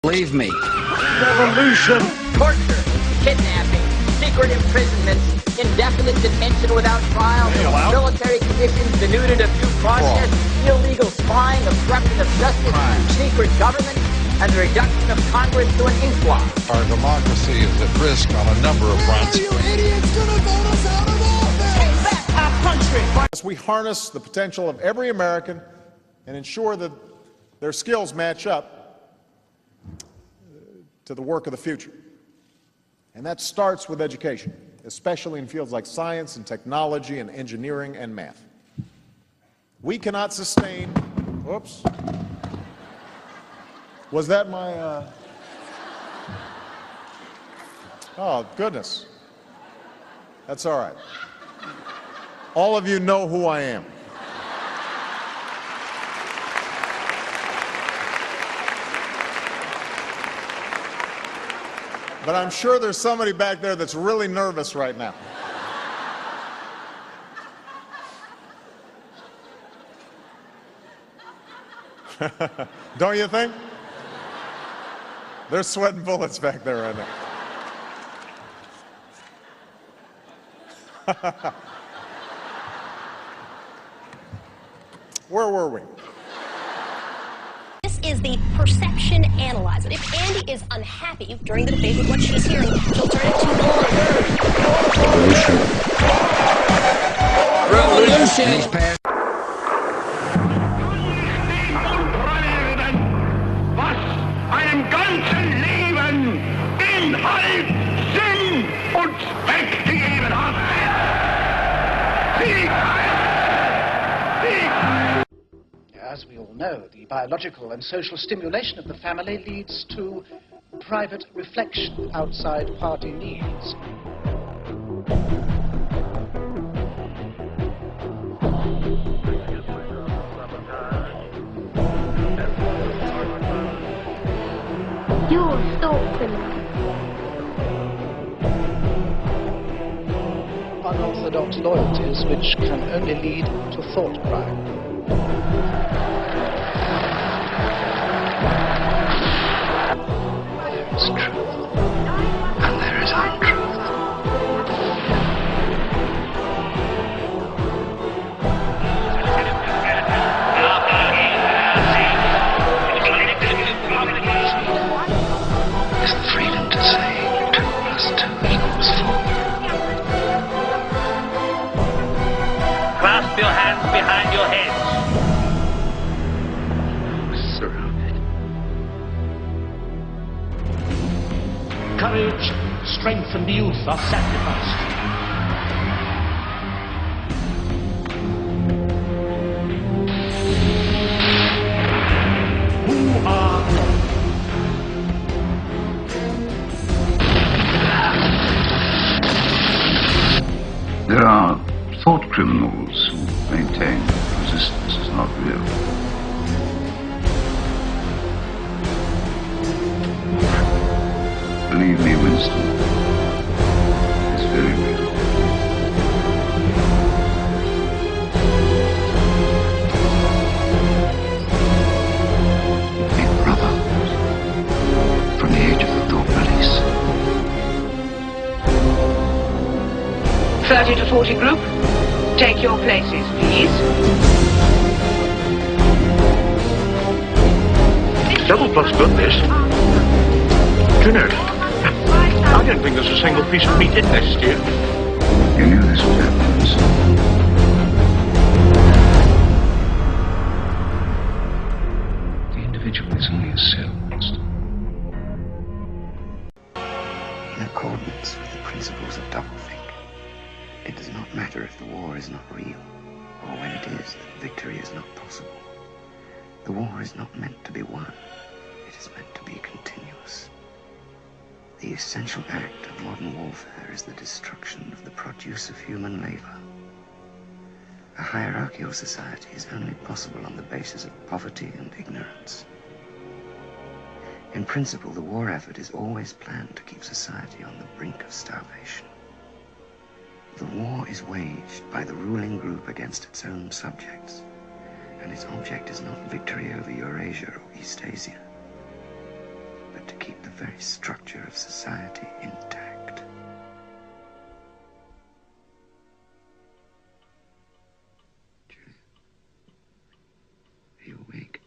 Believe me. Revolution. Torture, kidnapping, secret imprisonments, indefinite detention without trial, military commissions denuded of due process, illegal spying, obstruction of justice, secret government, and the reduction of Congress to an ink blot. Our democracy is at risk on a number of fronts. You idiots gonna vote us out of office? Take back our country. We harness the potential of every American and ensure that their skills match up to the work of the future. And that starts with education, especially in fields like science and technology and engineering and math. We cannot sustain, whoops, was that my, oh goodness, that's all right. All of you know who I am. But I'm sure there's somebody back there that's really nervous right now. Don't you think? They're sweating bullets back there right now. Where were we? This is the perception analyzer. If Andy is unhappy during the debate with what she's hearing, she'll turn it to knoll. Revolution. Was einem ganzen Leben Inhalt, Sinn und Zweck gegeben hat. As we all know, the biological and social stimulation of the family leads to private reflection outside party needs. You're a thought criminal. Unorthodox loyalties which can only lead to thought crime. There is truth, and there is untruth. Is the freedom to say 2 + 2 equals 4. Clasp your hands behind your heads. Surrounded. Courage, strength, and youth are sacrificed. Who are There are thought criminals who maintain resistance is not real. Believe me, Winston, it's very real. Big brother, from the age of the thought police. 30 to 40 group, take your places, please. double plus goodness? Do you know, I don't think there's a single piece of meat in this stew. You knew this would happen, Winston. The individual is only a cell, Winston. In accordance with the principles of doublethink, it does not matter if the war is not real, or when it is that victory is not possible. The war is not meant to be won. It is meant to be continuous. The essential act of modern warfare is the destruction of the produce of human labor. A hierarchical society is only possible on the basis of poverty and ignorance. In principle, the war effort is always planned to keep society on the brink of starvation. The war is waged by the ruling group against its own subjects, and its object is not victory over Eurasia or East Asia, but the very structure of society intact. Julia, are you awake?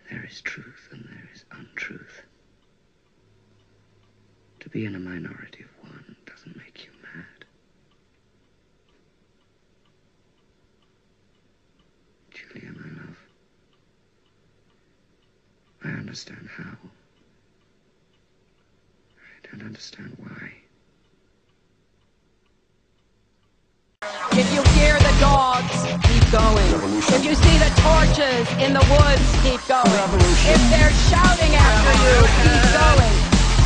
There is truth and there is untruth. To be in a minority of one doesn't make you mad. Julia, my love, I understand how. I don't understand why. If you hear the dogs, keep going. Revolution. If you see the torches in the woods, keep going. Revolution. If they're shouting after you, keep going.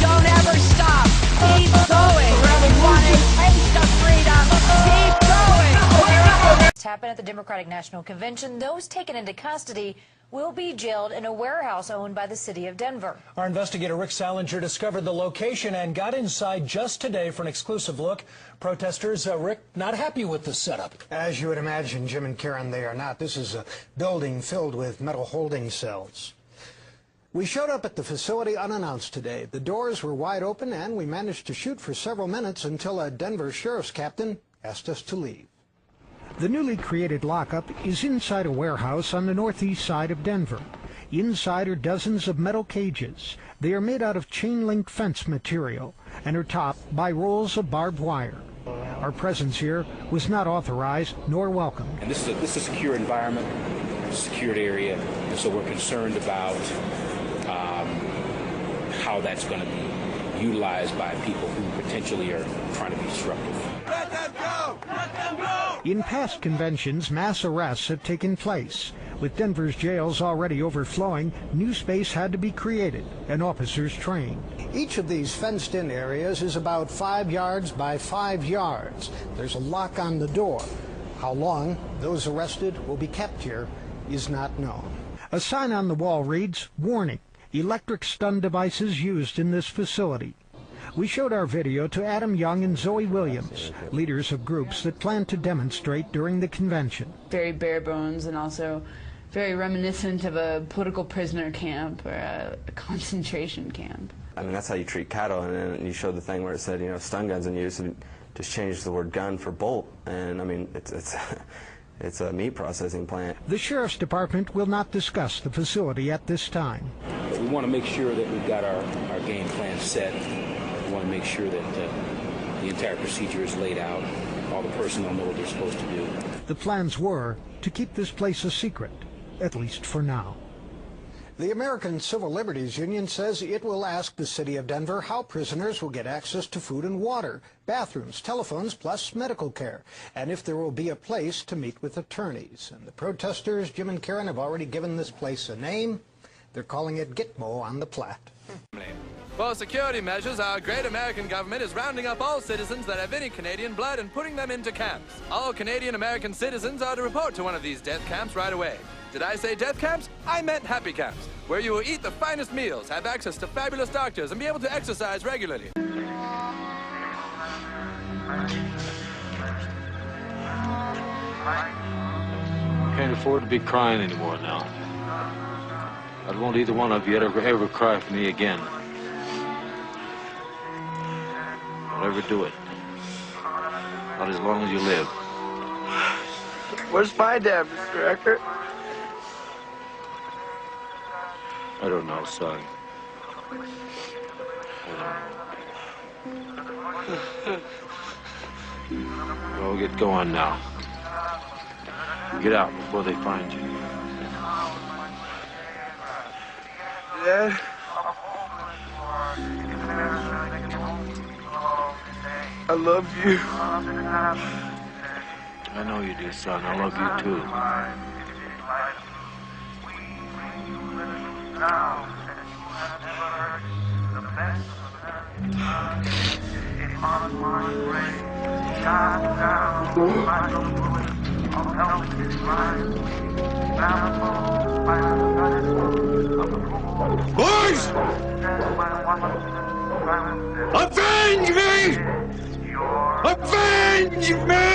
Don't ever stop. Keep going. We want a taste of freedom. Keep going. It's happened at the Democratic National Convention. Those taken into custody will be jailed in a warehouse owned by the city of Denver. Our investigator Rick Salinger discovered the location and got inside just today for an exclusive look. Protesters, Rick, not happy with the setup. As you would imagine, Jim and Karen, they are not. This is a building filled with metal holding cells. We showed up at the facility unannounced today. The doors were wide open and we managed to shoot for several minutes until a Denver sheriff's captain asked us to leave. The newly created lockup is inside a warehouse on the northeast side of Denver. Inside are dozens of metal cages. They are made out of chain-link fence material and are topped by rolls of barbed wire. Our presence here was not authorized nor welcome. And this is a secure environment, a secured area, and so we're concerned about how that's going to be utilized by people who potentially are trying to be disruptive. Let them go! Let them go! In past conventions, mass arrests have taken place. With Denver's jails already overflowing, new space had to be created and officers trained. Each of these fenced-in areas is about 5 yards by 5 yards. There's a lock on the door. How long those arrested will be kept here is not known. A sign on the wall reads, "Warning, electric stun devices used in this facility." We showed our video to Adam Young and Zoe Williams, leaders of groups that plan to demonstrate during the convention. Very bare bones and also very reminiscent of a political prisoner camp or a concentration camp. I mean, that's how you treat cattle, and then you showed the thing where it said, you know, stun guns in use, and just changed the word gun for bolt, and I mean, it's a meat processing plant. The Sheriff's Department will not discuss the facility at this time. But we want to make sure that we've got our game plan set. We want to make sure that the entire procedure is laid out. All the personnel know what they're supposed to do. The plans were to keep this place a secret, at least for now. The American Civil Liberties Union says it will ask the city of Denver how prisoners will get access to food and water, bathrooms, telephones, plus medical care, and if there will be a place to meet with attorneys. And the protesters, Jim and Karen, have already given this place a name. They're calling it Gitmo on the Platte. For security measures, our great American government is rounding up all citizens that have any Canadian blood and putting them into camps. All Canadian-American citizens are to report to one of these death camps right away. Did I say death camps? I meant happy camps, where you will eat the finest meals, have access to fabulous doctors, and be able to exercise regularly. Can't afford to be crying anymore now. I don't want either one of you to ever cry for me again. Don't ever do it. Not as long as you live. Where's my dad, Mr. Eckert? I don't know, son. Well, get going now. Get out before they find you. Dad? I love you. I know you do, son. I love you too. Boys! Avenge me! Avenge me!